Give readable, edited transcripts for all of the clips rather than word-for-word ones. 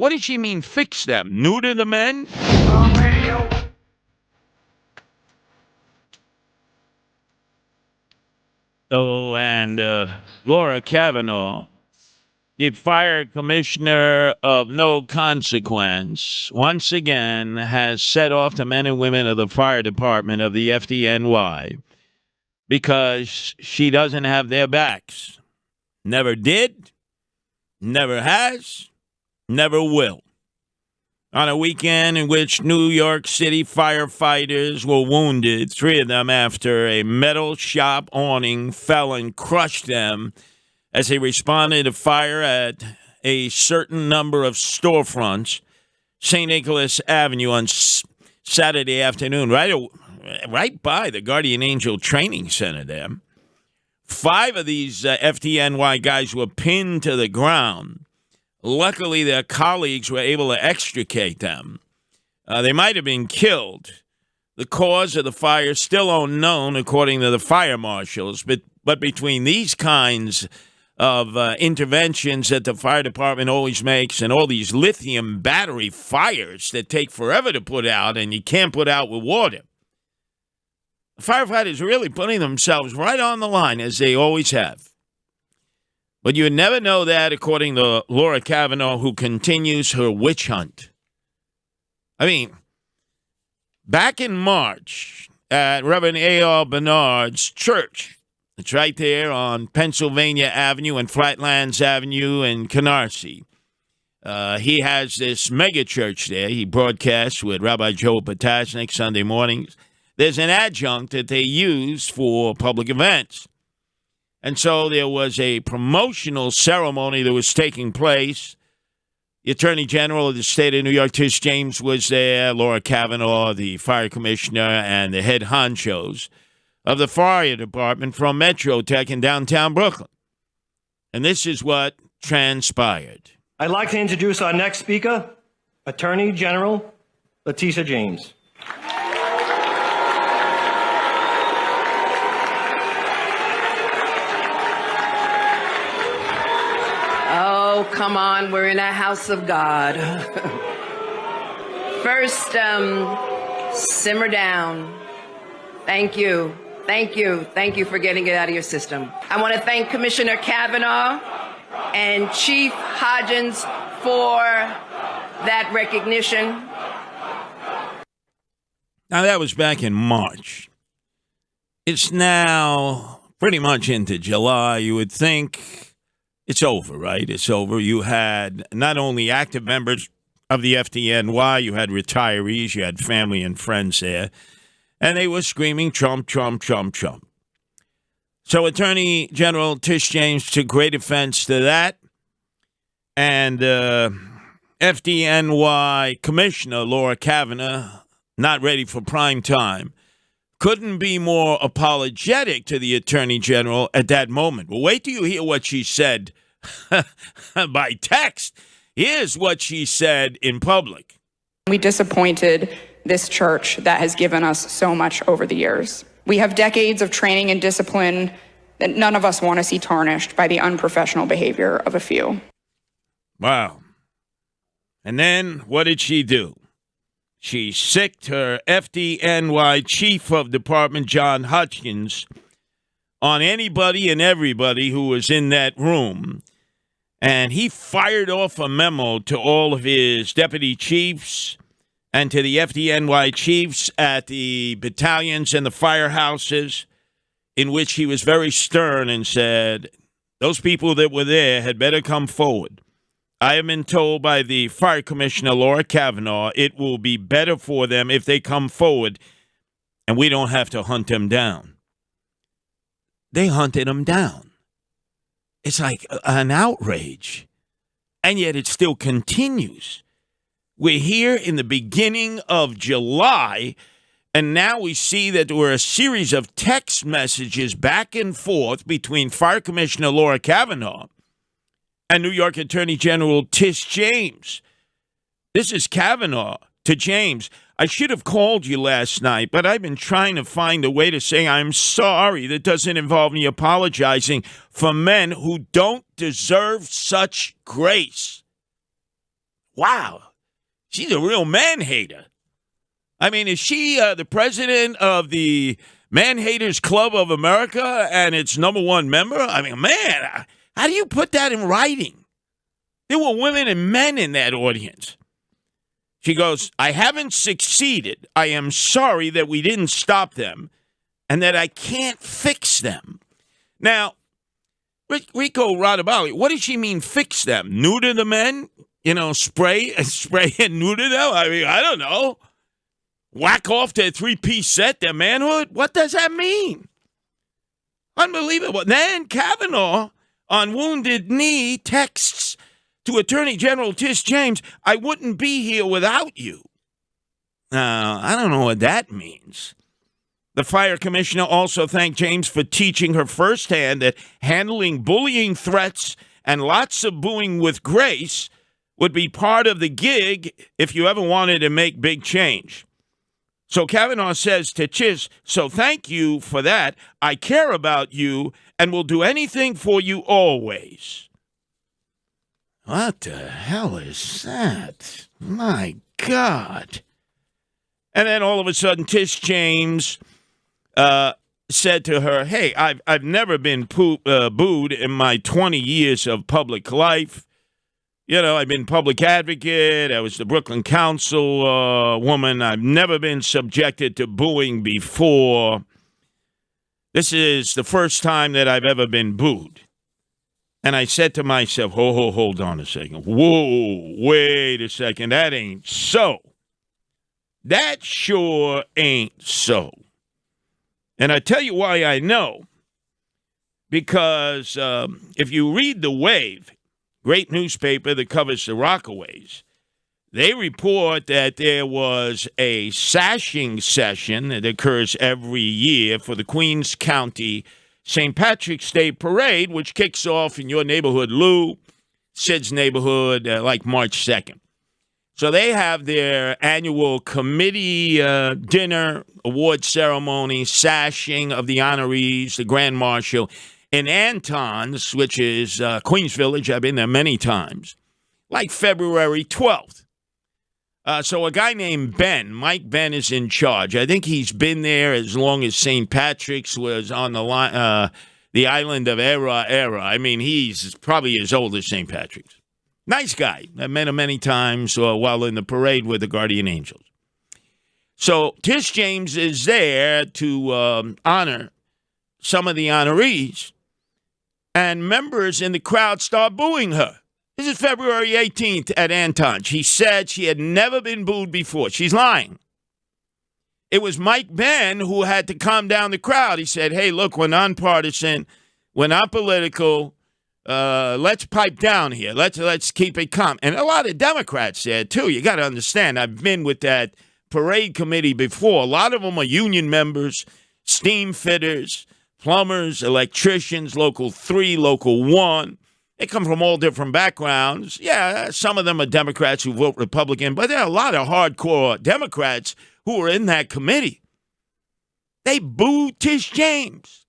What does she mean, fix them? Neuter the men? Oh, and Laura Cavanaugh, the fire commissioner of no consequence, once again has set off the men and women of the fire department of the FDNY because she doesn't have their backs. Never did, never has, never will. On a weekend in which New York City firefighters were wounded, 3 of them after a metal shop awning fell and crushed them as they responded to fire at a certain number of storefronts, St. Nicholas Avenue on Saturday afternoon, right by the Guardian Angel Training Center there. 5 of these FDNY guys were pinned to the ground. Luckily, their colleagues were able to extricate them. They might have been killed. The cause of the fire still unknown, according to the fire marshals. But between these kinds of interventions that the fire department always makes and all these lithium battery fires that take forever to put out and you can't put out with water, the firefighters are really putting themselves right on the line, as they always have. But you would never know that, according to Laura Cavanaugh, who continues her witch hunt. I mean, back in March at Reverend A.R. Bernard's church, it's right there on Pennsylvania Avenue and Flatlands Avenue in Canarsie. He has this mega church there. He broadcasts with Rabbi Joe Potasnik Sunday mornings. There's an adjunct that they use for public events. And so there was a promotional ceremony that was taking place. The Attorney General of the state of New York, Tish James, was there. Laura Cavanaugh, the fire commissioner, and the head honchos of the fire department from Metro Tech in downtown Brooklyn. And this is what transpired. I'd like to introduce our next speaker, Attorney General Letitia James. Oh, come on, we're in a house of God. First, simmer down. Thank you for getting it out of your system. I want to thank Commissioner Cavanaugh and Chief Hodgins for that recognition. Now, that was back in March. It's now pretty much into July. You would think it's over, right? It's over. You had not only active members of the FDNY, you had retirees, you had family and friends there, and they were screaming Trump, Trump, Trump, Trump. So Attorney General Tish James took great offense to that, and FDNY Commissioner Laura Cavanaugh, not ready for prime time, couldn't be more apologetic to the Attorney General at that moment. Well, wait till you hear what she said by text. Here's what she said in public. We disappointed this church that has given us so much over the years. We have decades of training and discipline that none of us want to see tarnished by the unprofessional behavior of a few. Wow. And then what did she do? She sicked her FDNY Chief of Department, John Hutchins, on anybody and everybody who was in that room. And he fired off a memo to all of his deputy chiefs and to the FDNY chiefs at the battalions and the firehouses, in which he was very stern and said, those people that were there had better come forward. I have been told by the fire commissioner, Laura Cavanaugh, it will be better for them if they come forward and we don't have to hunt them down. They hunted them down. It's like an outrage. And yet it still continues. We're here in the beginning of July, and now we see that there were a series of text messages back and forth between Fire Commissioner Laura Cavanaugh and New York Attorney General Tish James. This is Cavanaugh to James. I should have called you last night, but I've been trying to find a way to say I'm sorry that doesn't involve me apologizing for men who don't deserve such grace. Wow. She's a real man-hater. I mean, is she the president of the Man-Haters Club of America and its number one member? I mean, man, how do you put that in writing? There were women and men in that audience. She goes, I haven't succeeded. I am sorry that we didn't stop them and that I can't fix them. Now, Rico Rodabali, what does she mean fix them? Neuter the men? You know, spray and neuter them? I mean, I don't know. Whack off their three-piece set, their manhood? What does that mean? Unbelievable. Then Kavanaugh, on Wounded Knee, texts to Attorney General Tish James, I wouldn't be here without you. I don't know what that means. The fire commissioner also thanked James for teaching her firsthand that handling bullying threats and lots of booing with grace would be part of the gig if you ever wanted to make big change. So Kavanaugh says to Tish, so thank you for that. I care about you and will do anything for you always. What the hell is that? My God. And then all of a sudden, Tish James said to her, hey, I've never been booed in my 20 years of public life. You know, I've been public advocate. I was the Brooklyn Council woman. I've never been subjected to booing before. This is the first time that I've ever been booed. And I said to myself, hold on a second. Whoa, wait a second. That ain't so. That sure ain't so. And I tell you why I know. Because if you read The Wave, great newspaper that covers the Rockaways, they report that there was a sashing session that occurs every year for the Queens County St. Patrick's Day Parade, which kicks off in your neighborhood, Lou, Sid's neighborhood, like March 2nd. So they have their annual committee dinner, award ceremony, sashing of the honorees, the Grand Marshal, in Anton's, which is Queens Village. I've been there many times, like February 12th. So a guy named Ben, Mike Ben, is in charge. I think he's been there as long as St. Patrick's was on the island of Era. I mean, he's probably as old as St. Patrick's. Nice guy. I've met him many times while in the parade with the Guardian Angels. So Tish James is there to honor some of the honorees, and members in the crowd start booing her. This is February 18th at Anton. She said she had never been booed before. She's lying. It was Mike Ben who had to calm down the crowd. He said, hey, look, we're nonpartisan. We're not political. Let's pipe down here. Let's keep it calm. And a lot of Democrats said, too. You got to understand, I've been with that parade committee before. A lot of them are union members, steam fitters, plumbers, electricians, Local 3, Local 1. They come from all different backgrounds. Yeah, some of them are Democrats who vote Republican, but there are a lot of hardcore Democrats who are in that committee. They booed Tish James.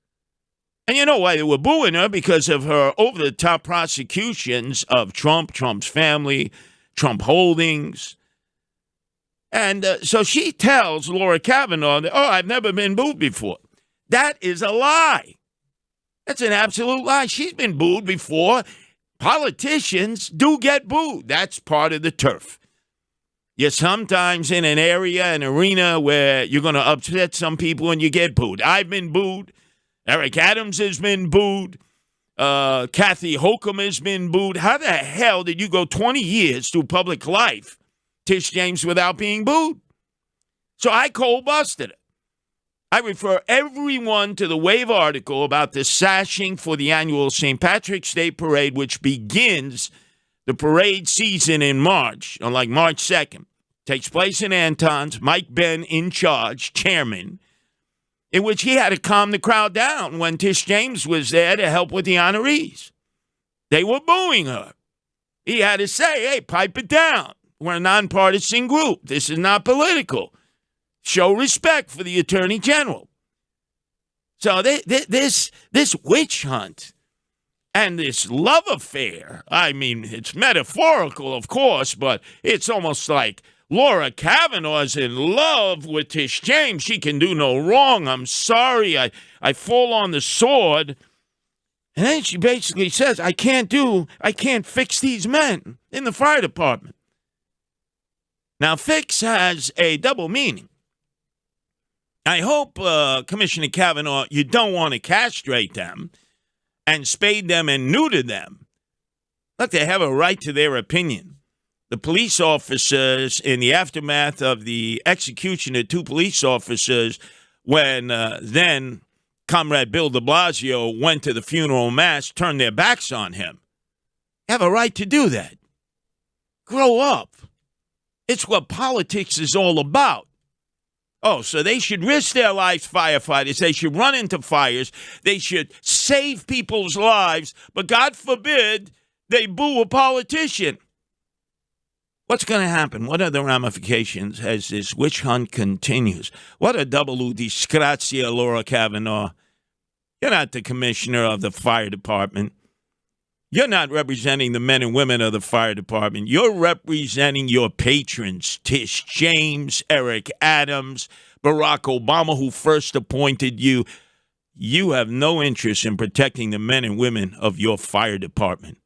And you know why they were booing her? Because of her over-the-top prosecutions of Trump, Trump's family, Trump Holdings. And so she tells Laura Kavanaugh that, I've never been booed before. That is a lie. That's an absolute lie. She's been booed before. Politicians do get booed. That's part of the turf. You're sometimes in an area, an arena where you're going to upset some people and you get booed. I've been booed. Eric Adams has been booed. Kathy Hochul has been booed. How the hell did you go 20 years through public life, Tish James, without being booed? So I cold busted it. I refer everyone to the Wave article about the sashing for the annual St. Patrick's Day Parade, which begins the parade season in March, on like March 2nd. Takes place in Anton's, Mike Ben in charge, chairman, in which he had to calm the crowd down when Tish James was there to help with the honorees. They were booing her. He had to say, hey, pipe it down. We're a nonpartisan group. This is not political. Show respect for the Attorney General. So this witch hunt And this love affair, I mean, it's metaphorical, of course, but it's almost like Laura Cavanaugh's in love with Tish James. She can do no wrong. I'm sorry. I fall on the sword. And then she basically says, I can't fix these men in the fire department. Now, fix has a double meaning. I hope, Commissioner Cavanaugh, you don't want to castrate them and spade them and neuter them. Look, they have a right to their opinion. The police officers, in the aftermath of the execution of 2 police officers, when then Comrade Bill de Blasio went to the funeral mass, turned their backs on him. You have a right to do that. Grow up. It's what politics is all about. Oh, so they should risk their lives, firefighters. They should run into fires. They should save people's lives. But God forbid they boo a politician. What's going to happen? What are the ramifications as this witch hunt continues? What a double disgrazia, Laura Cavanaugh. You're not the commissioner of the fire department. You're not representing the men and women of the fire department. You're representing your patrons, Tish James, Eric Adams, Barack Obama, who first appointed you. You have no interest in protecting the men and women of your fire department.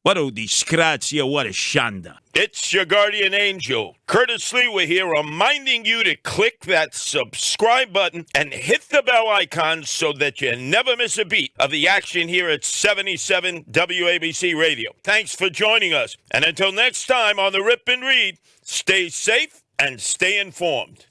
What a disgrazia, what a shanda. It's your guardian angel, Curtis Sliwa here, reminding you to click that subscribe button and hit the bell icon so that you never miss a beat of the action here at 77 WABC Radio. Thanks for joining us. And until next time on the Rip and Read, stay safe and stay informed.